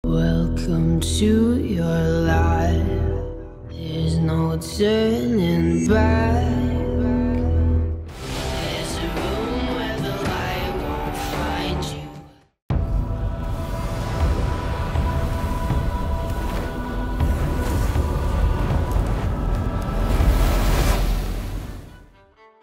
Welcome to your life. There's no turning back. There's a room where the light won't find you.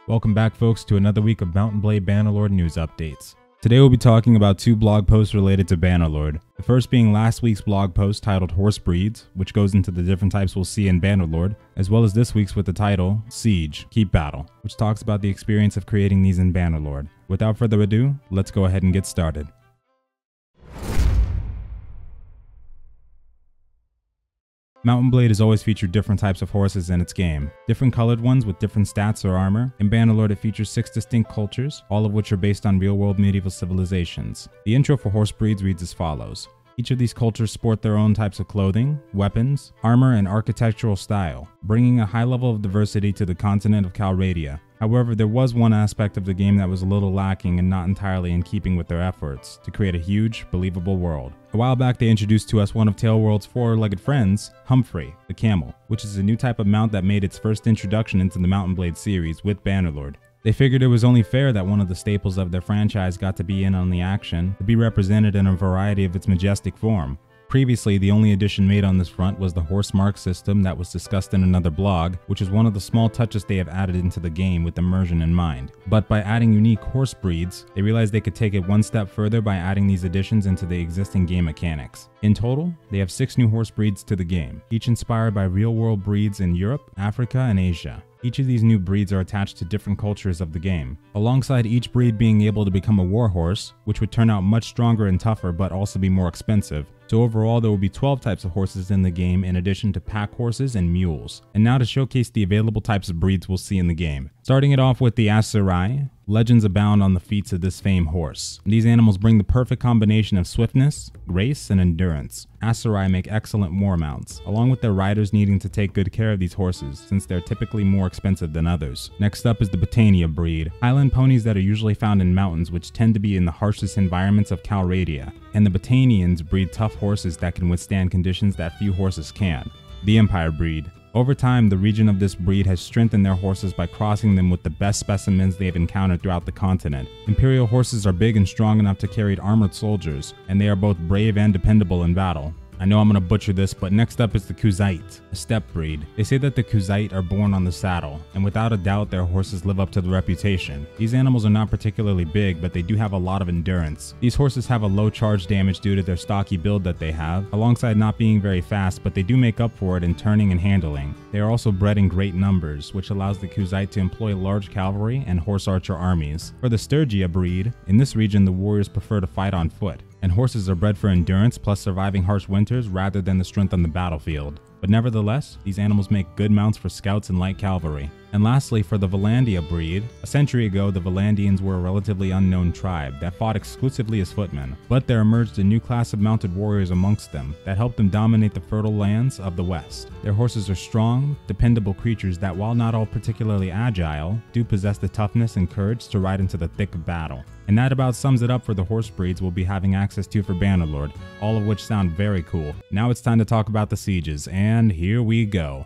Welcome back, folks, to another week of Mount & Blade Bannerlord news updates. Today we'll be talking about two blog posts related to Bannerlord. The first being last week's blog post titled Horse Breeds, which goes into the different types we'll see in Bannerlord, as well as this week's with the title Siege, Keep Battle, which talks about the experience of creating these in Bannerlord. Without further ado, let's go ahead and get started. Mount & Blade has always featured different types of horses in its game, different colored ones with different stats or armor. In Bannerlord it features 6 distinct cultures, all of which are based on real-world medieval civilizations. The intro for horse breeds reads as follows. Each of these cultures sport their own types of clothing, weapons, armor, and architectural style, bringing a high level of diversity to the continent of Calradia. However, there was one aspect of the game that was a little lacking and not entirely in keeping with their efforts to create a huge, believable world. A while back they introduced to us one of TaleWorlds' four-legged friends, Humphrey, the camel, which is a new type of mount that made its first introduction into the Mount & Blade series with Bannerlord. They figured it was only fair that one of the staples of their franchise got to be in on the action, to be represented in a variety of its majestic form. Previously, the only addition made on this front was the horse mark system that was discussed in another blog, which is one of the small touches they have added into the game with immersion in mind. But by adding unique horse breeds, they realized they could take it one step further by adding these additions into the existing game mechanics. In total, they have 6 new horse breeds to the game, each inspired by real-world breeds in Europe, Africa, and Asia. Each of these new breeds are attached to different cultures of the game, alongside each breed being able to become a war horse, which would turn out much stronger and tougher but also be more expensive. So overall there will be 12 types of horses in the game in addition to pack horses and mules. And now to showcase the available types of breeds we'll see in the game. Starting it off with the Aserai, legends abound on the feats of this famed horse. These animals bring the perfect combination of swiftness, grace, and endurance. Aserai make excellent war mounts, along with their riders needing to take good care of these horses since they're typically more expensive than others. Next up is the Battania breed, Highland ponies that are usually found in mountains which tend to be in the harshest environments of Calradia, and the Battanians breed tough horses that can withstand conditions that few horses can. The Empire breed. Over time, the region of this breed has strengthened their horses by crossing them with the best specimens they have encountered throughout the continent. Imperial horses are big and strong enough to carry armored soldiers, and they are both brave and dependable in battle. I know I'm gonna butcher this, but next up is the Khuzait, a steppe breed. They say that the Khuzait are born on the saddle, and without a doubt their horses live up to the reputation. These animals are not particularly big, but they do have a lot of endurance. These horses have a low charge damage due to their stocky build that they have, alongside not being very fast, but they do make up for it in turning and handling. They are also bred in great numbers, which allows the Khuzait to employ large cavalry and horse archer armies. For the Sturgia breed, in this region the warriors prefer to fight on foot, and horses are bred for endurance plus surviving harsh winters rather than the strength on the battlefield. But nevertheless, these animals make good mounts for scouts and light cavalry. And lastly, for the Valandia breed, a century ago the Valandians were a relatively unknown tribe that fought exclusively as footmen, but there emerged a new class of mounted warriors amongst them that helped them dominate the fertile lands of the West. Their horses are strong, dependable creatures that, while not all particularly agile, do possess the toughness and courage to ride into the thick of battle. And that about sums it up for the horse breeds we'll be having access to for Bannerlord, all of which sound very cool. Now it's time to talk about the sieges, and here we go.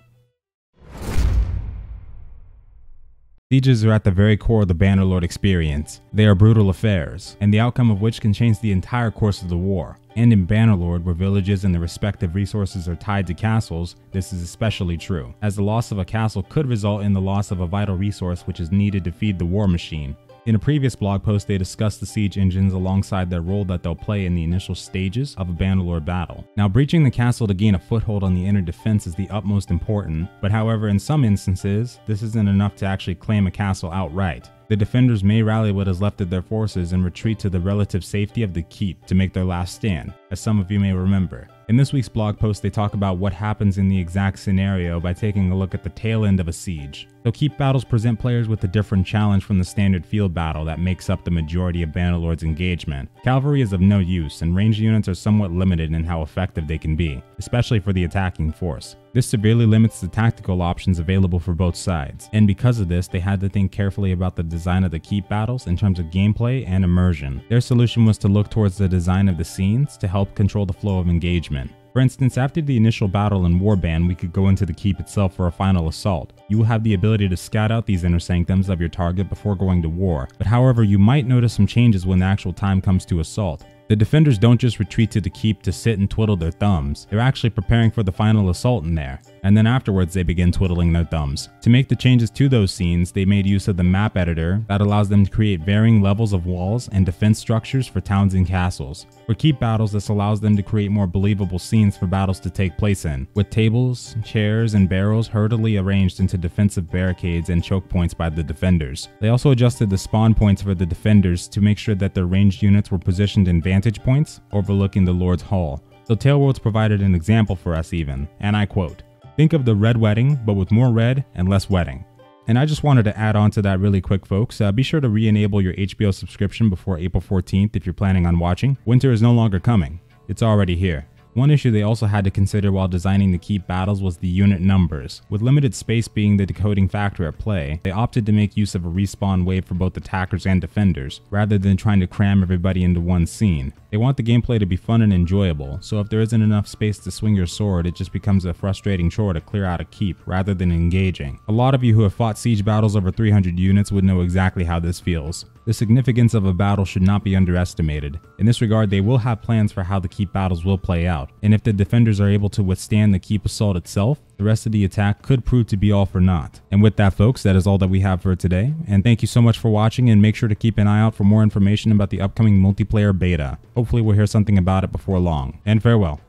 Sieges are at the very core of the Bannerlord experience. They are brutal affairs, and the outcome of which can change the entire course of the war. And in Bannerlord, where villages and their respective resources are tied to castles, this is especially true, as the loss of a castle could result in the loss of a vital resource which is needed to feed the war machine. In a previous blog post, they discussed the siege engines alongside their role that they'll play in the initial stages of a Bannerlord battle. Now, breaching the castle to gain a foothold on the inner defense is the utmost important, but however, in some instances, this isn't enough to actually claim a castle outright. The defenders may rally what is left of their forces and retreat to the relative safety of the keep to make their last stand, as some of you may remember. In this week's blog post, they talk about what happens in the exact scenario by taking a look at the tail end of a siege. So keep battles present players with a different challenge from the standard field battle that makes up the majority of Bannerlord's engagement. Cavalry is of no use, and ranged units are somewhat limited in how effective they can be, especially for the attacking force. This severely limits the tactical options available for both sides, and because of this, they had to think carefully about the design of the keep battles in terms of gameplay and immersion. Their solution was to look towards the design of the scenes to help help control the flow of engagement. For instance, after the initial battle in Warband, we could go into the keep itself for a final assault. You will have the ability to scout out these inner sanctums of your target before going to war, but however, you might notice some changes when the actual time comes to assault. The defenders don't just retreat to the keep to sit and twiddle their thumbs, they're actually preparing for the final assault in there, and then afterwards they begin twiddling their thumbs. To make the changes to those scenes, they made use of the map editor that allows them to create varying levels of walls and defense structures for towns and castles. For keep battles, this allows them to create more believable scenes for battles to take place in, with tables, chairs, and barrels hurriedly arranged into defensive barricades and choke points by the defenders. They also adjusted the spawn points for the defenders to make sure that their ranged units were positioned in vantage points overlooking the Lord's Hall. So TaleWorlds provided an example for us even, and I quote, "Think of the red wedding, but with more red and less wedding." And I just wanted to add on to that really quick, folks. Be sure to re-enable your HBO subscription before April 14th if you're planning on watching. Winter is no longer coming. It's already here. One issue they also had to consider while designing the keep battles was the unit numbers. With limited space being the decoding factor at play, they opted to make use of a respawn wave for both attackers and defenders, rather than trying to cram everybody into one scene. They want the gameplay to be fun and enjoyable, so if there isn't enough space to swing your sword, it just becomes a frustrating chore to clear out a keep, rather than engaging. A lot of you who have fought siege battles over 300 units would know exactly how this feels. The significance of a battle should not be underestimated. In this regard, they will have plans for how the keep battles will play out, and if the defenders are able to withstand the keep assault itself, the rest of the attack could prove to be all for naught. And with that, folks, that is all that we have for today, and thank you so much for watching, and make sure to keep an eye out for more information about the upcoming multiplayer beta. Hopefully we'll hear something about it before long, and farewell.